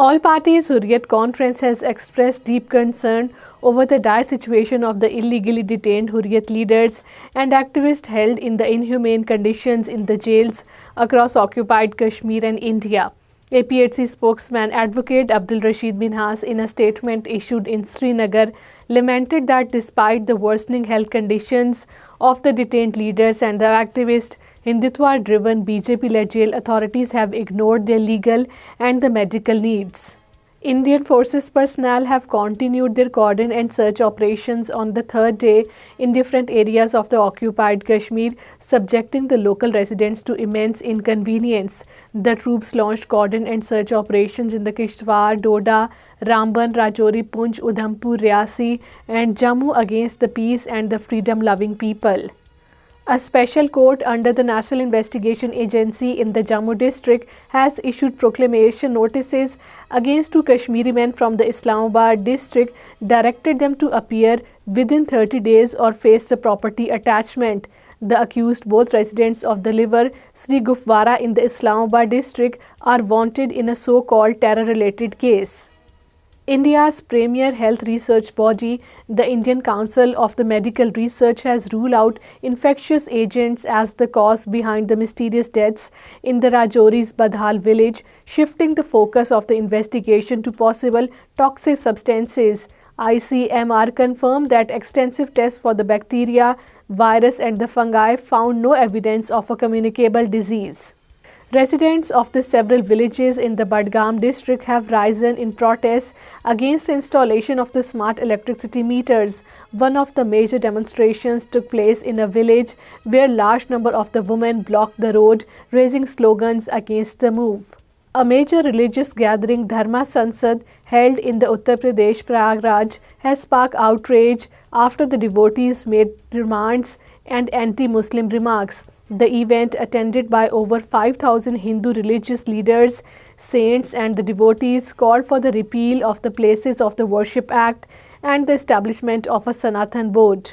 All parties Hurriyat conference has expressed deep concern over the dire situation of the illegally detained Hurriyat leaders and activists held in the inhumane conditions in the jails across occupied Kashmir and India. APHC spokesman Advocate Abdul Rashid Minhas, in a statement issued in Srinagar, lamented that despite the worsening health conditions of the detained leaders and the activists, Hindutva-driven BJP-led jail authorities have ignored their legal and the medical needs. Indian forces personnel have continued their cordon and search operations on the third day in different areas of the occupied Kashmir, subjecting the local residents to immense inconvenience. The troops launched cordon and search operations in the Kishtwar, Doda, Ramban, Rajouri, Poonch, Udhampur, Reasi and Jammu against the peace and the freedom-loving people. A special court under the National Investigation Agency in the Jammu district has issued proclamation notices against two Kashmiri men from the Islamabad district, directed them to appear within 30 days or face a property attachment. The accused, both residents of the Liver, Sri Gufwara in the Islamabad district, are wanted in a so-called terror-related case. India's premier health research body, the Indian Council of the Medical Research, has ruled out infectious agents as the cause behind the mysterious deaths in the Rajouri's Badhal village, shifting the focus of the investigation to possible toxic substances. ICMR confirmed that extensive tests for the bacteria, virus and the fungi found no evidence of a communicable disease. Residents of the several villages in the Budgam district have risen in protest against the installation of the smart electricity meters. One of the major demonstrations took place in a village where large number of the women blocked the road, raising slogans against the move. A major religious gathering, Dharma Sansad, held in the Uttar Pradesh Prayagraj, has sparked outrage after the devotees made demands and anti-Muslim remarks. The event, attended by over 5,000 Hindu religious leaders, saints and the devotees, called for the repeal of the Places of the Worship Act and the establishment of a Sanatan board.